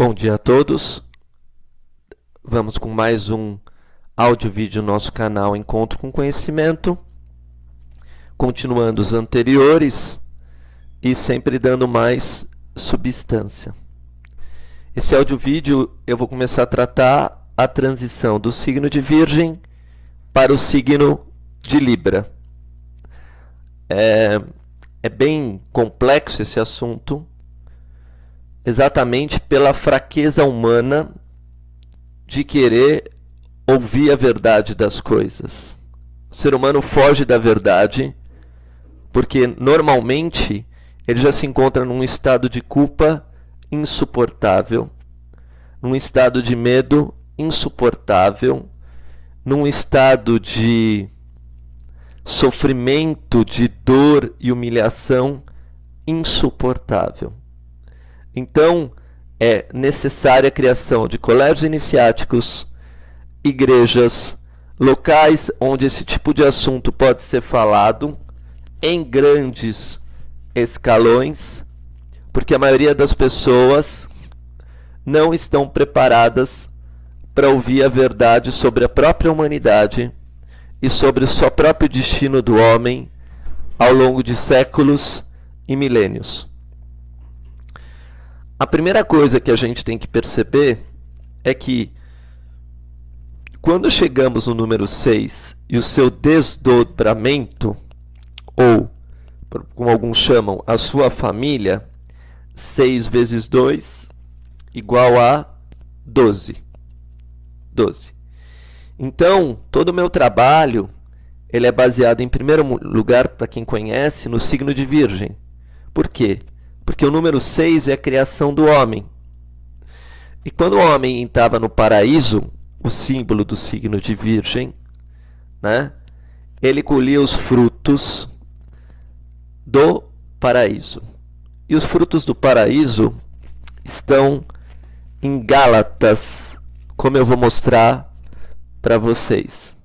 Bom dia a todos. Vamos com mais um áudio-vídeo no nosso canal Encontro com Conhecimento, continuando os anteriores e sempre dando mais substância. Esse áudio-vídeo eu vou começar a tratar a transição do signo de Virgem para o signo de Libra. É bem complexo esse assunto, exatamente pela fraqueza humana de querer ouvir a verdade das coisas. O ser humano foge da verdade porque normalmente ele já se encontra num estado de culpa insuportável, num estado de medo insuportável, num estado de sofrimento, de dor e humilhação insuportável. Então, é necessária a criação de colégios iniciáticos, igrejas, locais onde esse tipo de assunto pode ser falado em grandes escalões, porque a maioria das pessoas não estão preparadas para ouvir a verdade sobre a própria humanidade e sobre o seu próprio destino do homem ao longo de séculos e milênios. A primeira coisa que a gente tem que perceber é que quando chegamos no número 6 e o seu desdobramento, ou como alguns chamam, a sua família, 6 vezes 2 igual a 12. 12. Então, todo o meu trabalho ele é baseado, em primeiro lugar, para quem conhece, no signo de Virgem. Por quê? Porque o número 6 é a criação do homem. E quando o homem estava no paraíso, o símbolo do signo de Virgem, né, ele colhia os frutos do paraíso. E os frutos do paraíso estão em Gálatas, como eu vou mostrar para vocês.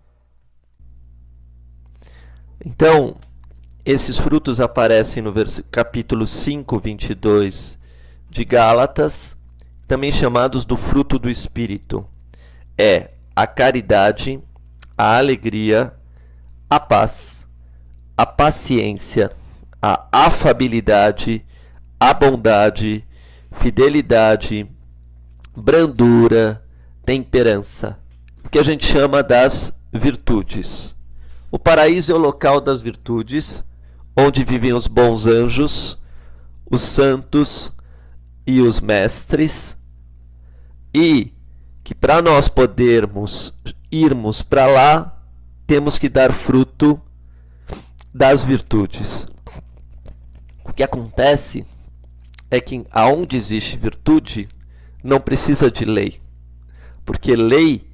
Então, esses frutos aparecem no capítulo 5, 22 de Gálatas, também chamados do fruto do Espírito. É a caridade, a alegria, a paz, a paciência, a afabilidade, a bondade, fidelidade, brandura, temperança, o que a gente chama das virtudes. O paraíso é o local das virtudes, onde vivem os bons anjos, os santos e os mestres, e que para nós podermos irmos para lá, temos que dar fruto das virtudes. O que acontece é que aonde existe virtude, não precisa de lei, porque lei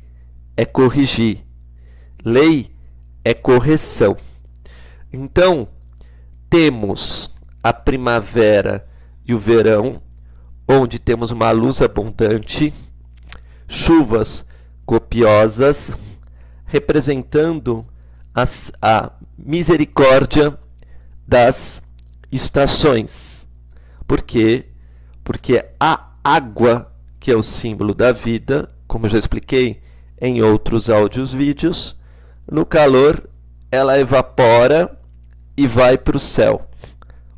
é corrigir, lei é correção. Então, temos a primavera e o verão, onde temos uma luz abundante, chuvas copiosas, representando a misericórdia das estações. Por quê? Porque a água, que é o símbolo da vida, como eu já expliquei em outros vídeos, no calor ela evapora e vai para o céu,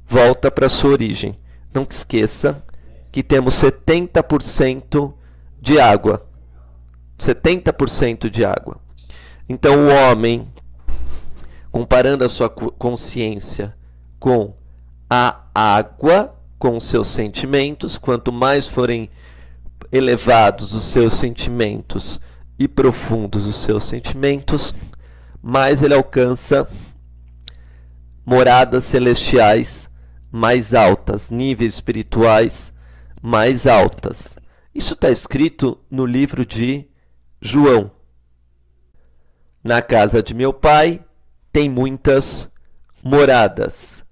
volta para a sua origem. Não esqueça que temos 70% de água. 70% de água. Então o homem, comparando a sua consciência com a água, com os seus sentimentos, quanto mais forem elevados os seus sentimentos e profundos os seus sentimentos, mais ele alcança moradas celestiais mais altas, níveis espirituais mais altas. Isso está escrito no livro de João. Na casa de meu pai tem muitas moradas.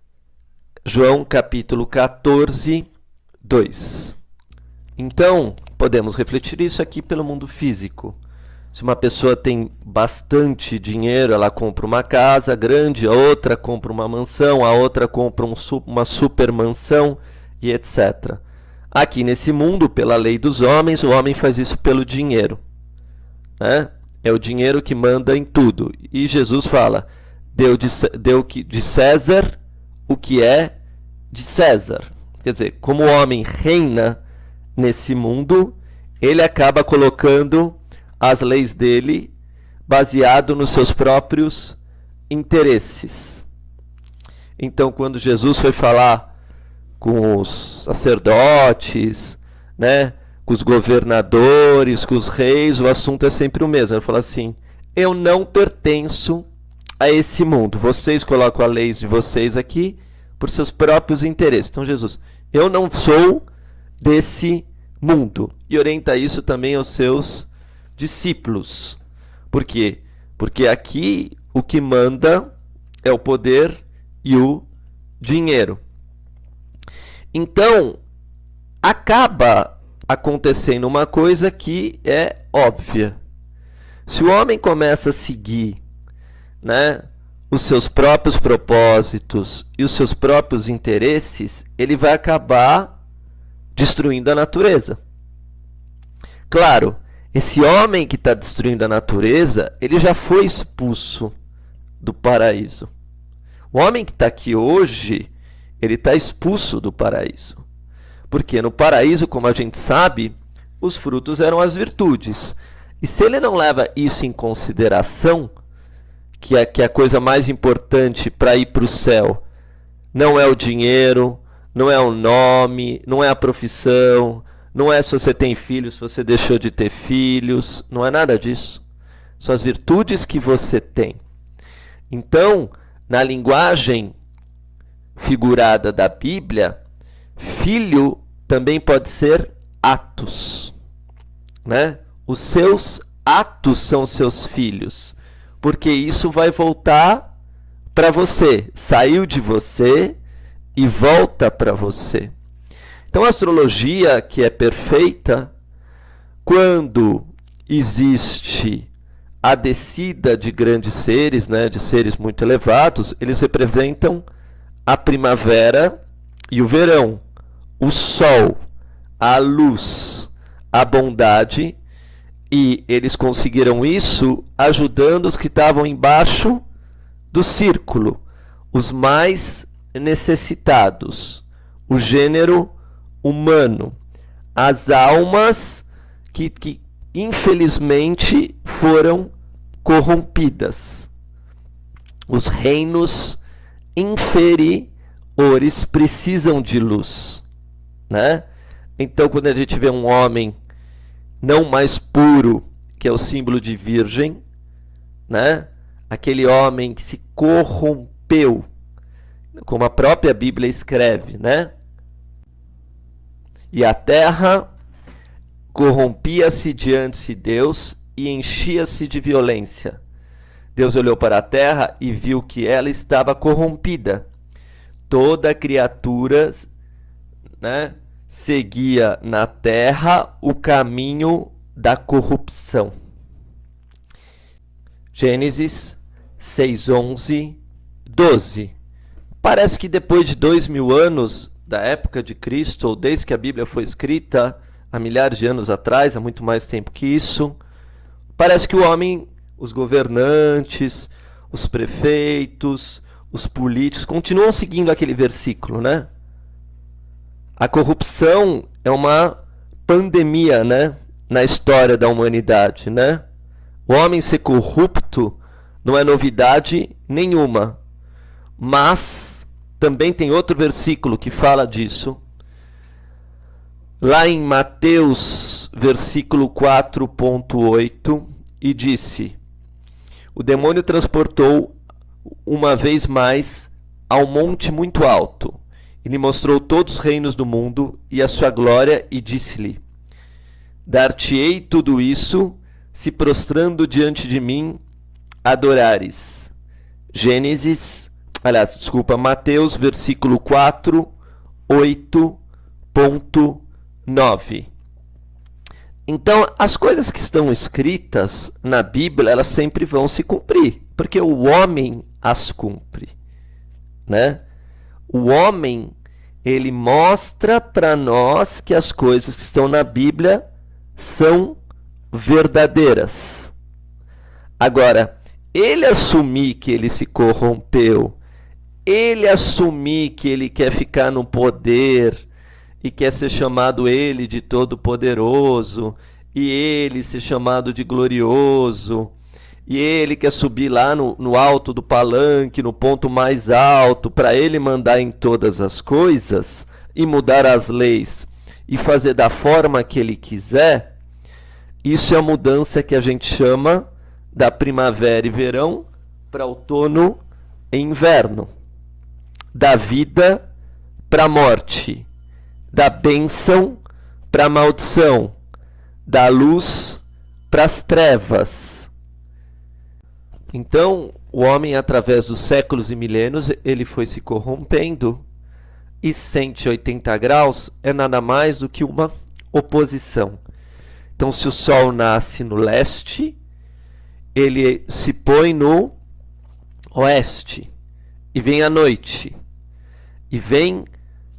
João capítulo 14, 2. Então, podemos refletir isso aqui pelo mundo físico. Se uma pessoa tem bastante dinheiro, ela compra uma casa grande, a outra compra uma mansão, a outra compra uma super mansão e etc. Aqui nesse mundo, pela lei dos homens, o homem faz isso pelo dinheiro, né? É o dinheiro que manda em tudo. E Jesus fala, deu de César o que é de César. Quer dizer, como o homem reina nesse mundo, ele acaba colocando as leis dele baseado nos seus próprios interesses. Então, quando Jesus foi falar com os sacerdotes, né, com os governadores, com os reis, o assunto é sempre o mesmo. Ele fala assim, eu não pertenço a esse mundo. Vocês colocam a lei de vocês aqui por seus próprios interesses. Então, Jesus, eu não sou desse mundo. E orienta isso também aos seus discípulos. Por quê? Porque aqui o que manda é o poder e o dinheiro. Então, acaba acontecendo uma coisa que é óbvia. Se o homem começa a seguir, né, os seus próprios propósitos e os seus próprios interesses, ele vai acabar destruindo a natureza. Claro, esse homem que está destruindo a natureza, ele já foi expulso do paraíso. O homem que está aqui hoje, ele está expulso do paraíso. Porque no paraíso, como a gente sabe, os frutos eram as virtudes. E se ele não leva isso em consideração, que é a coisa mais importante para ir para o céu, não é o dinheiro, não é o nome, não é a profissão, não é se você tem filhos, se você deixou de ter filhos, não é nada disso. São as virtudes que você tem. Então, na linguagem figurada da Bíblia, filho também pode ser atos, né? Os seus atos são seus filhos, porque isso vai voltar para você, saiu de você e volta para você. Então, a astrologia, que é perfeita, quando existe a descida de grandes seres, né, de seres muito elevados, eles representam a primavera e o verão, o sol, a luz, a bondade, e eles conseguiram isso ajudando os que estavam embaixo do círculo, os mais necessitados, o gênero humano, as almas que infelizmente foram corrompidas. Os reinos inferiores precisam de luz, né? Então, quando a gente vê um homem não mais puro, que é o símbolo de virgem, né? Aquele homem que se corrompeu, como a própria Bíblia escreve, né? E a terra corrompia-se diante de Deus e enchia-se de violência. Deus olhou para a terra e viu que ela estava corrompida. Toda criatura, né, seguia na terra o caminho da corrupção. Gênesis 6:11, 12. Parece que depois de 2000 anos da época de Cristo, ou desde que a Bíblia foi escrita, há milhares de anos atrás, há muito mais tempo que isso, parece que o homem, os governantes, os prefeitos, os políticos, continuam seguindo aquele versículo, né? A corrupção é uma pandemia, né, na história da humanidade, né? O homem ser corrupto não é novidade nenhuma. Mas também tem outro versículo que fala disso. Lá em Mateus, versículo 4.8, e disse: o demônio transportou uma vez mais a um monte muito alto, e lhe mostrou todos os reinos do mundo e a sua glória, e disse-lhe: dar-te-ei tudo isso, se prostrando diante de mim adorares. Mateus, versículo 4, 8.9. Então, as coisas que estão escritas na Bíblia, elas sempre vão se cumprir, porque o homem as cumpre, né? O homem, Ele mostra para nós que as coisas que estão na Bíblia são verdadeiras. Agora, ele assumir que ele se corrompeu, ele assumir que ele quer ficar no poder e quer ser chamado ele de todo-poderoso, e ele ser chamado de glorioso, e ele quer subir lá no alto do palanque, no ponto mais alto, para ele mandar em todas as coisas e mudar as leis e fazer da forma que ele quiser, isso é a mudança que a gente chama da primavera e verão para outono e inverno, da vida para a morte, da bênção para a maldição, da luz para as trevas. Então, o homem, através dos séculos e milênios, ele foi se corrompendo, e 180 graus é nada mais do que uma oposição. Então, se o Sol nasce no leste, ele se põe no oeste, e vem a noite, e vem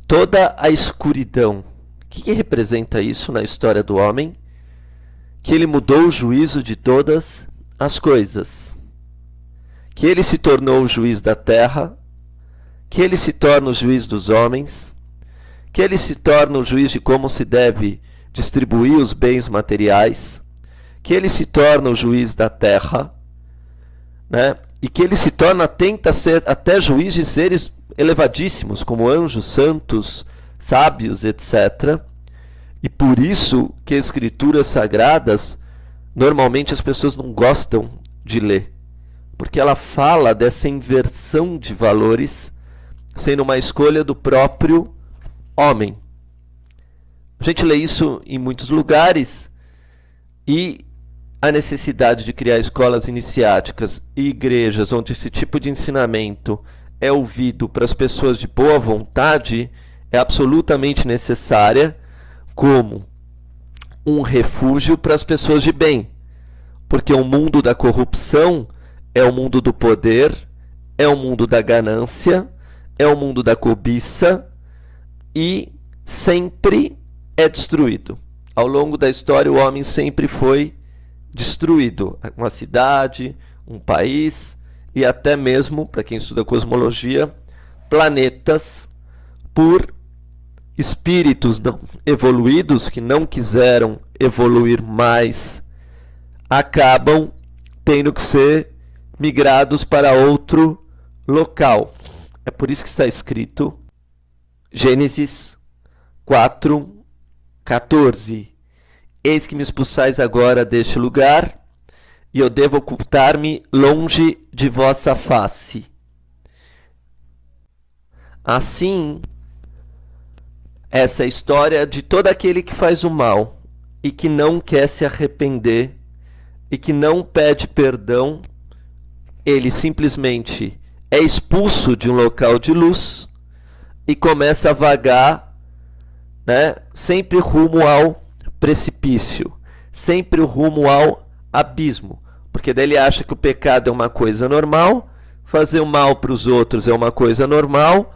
toda a escuridão. O que representa isso na história do homem? Que ele mudou o juízo de todas as coisas, que ele se tornou o juiz da terra, que ele se torna o juiz dos homens, que ele se torna o juiz de como se deve distribuir os bens materiais, que ele se torna o juiz da terra, né? E que ele se torna, tenta ser até juiz de seres elevadíssimos, como anjos, santos, sábios, etc. E por isso que as escrituras sagradas, normalmente as pessoas não gostam de ler, porque ela fala dessa inversão de valores, sendo uma escolha do próprio homem. A gente lê isso em muitos lugares, e a necessidade de criar escolas iniciáticas e igrejas onde esse tipo de ensinamento é ouvido para as pessoas de boa vontade é absolutamente necessária, como um refúgio para as pessoas de bem, porque o mundo da corrupção é o mundo do poder, é o mundo da ganância, é o mundo da cobiça, e sempre é destruído. Ao longo da história, o homem sempre foi destruído. Uma cidade, um país e até mesmo, para quem estuda cosmologia, planetas, por espíritos não evoluídos que não quiseram evoluir mais, acabam tendo que ser migrados para outro local. É por isso que está escrito Gênesis 4:14. Eis que me expulsais agora deste lugar, e eu devo ocultar-me longe de vossa face. Assim, essa história de todo aquele que faz o mal e que não quer se arrepender e que não pede perdão, ele simplesmente é expulso de um local de luz e começa a vagar, né, sempre rumo ao precipício, sempre rumo ao abismo, porque daí ele acha que o pecado é uma coisa normal, fazer o mal para os outros é uma coisa normal,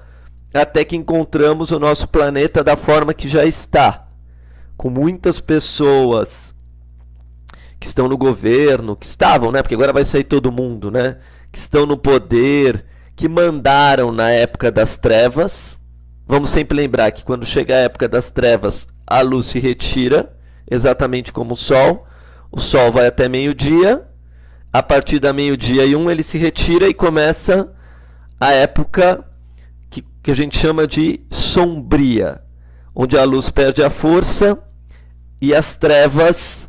até que encontramos o nosso planeta da forma que já está, com muitas pessoas que estão no governo, que estavam, né, porque agora vai sair todo mundo, né, que estão no poder, que mandaram na época das trevas. Vamos sempre lembrar que quando chega a época das trevas, a luz se retira, exatamente como o sol vai até meio-dia, a partir da meio-dia e 1 ele se retira e começa a época que a gente chama de sombria, onde a luz perde a força e as trevas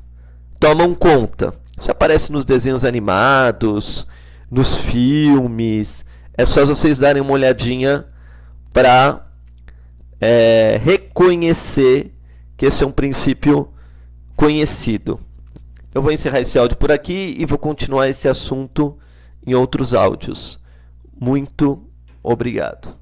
tomam conta. Isso aparece nos desenhos animados, nos filmes, é só vocês darem uma olhadinha para reconhecer que esse é um princípio conhecido. Eu vou encerrar esse áudio por aqui e vou continuar esse assunto em outros áudios. Muito obrigado.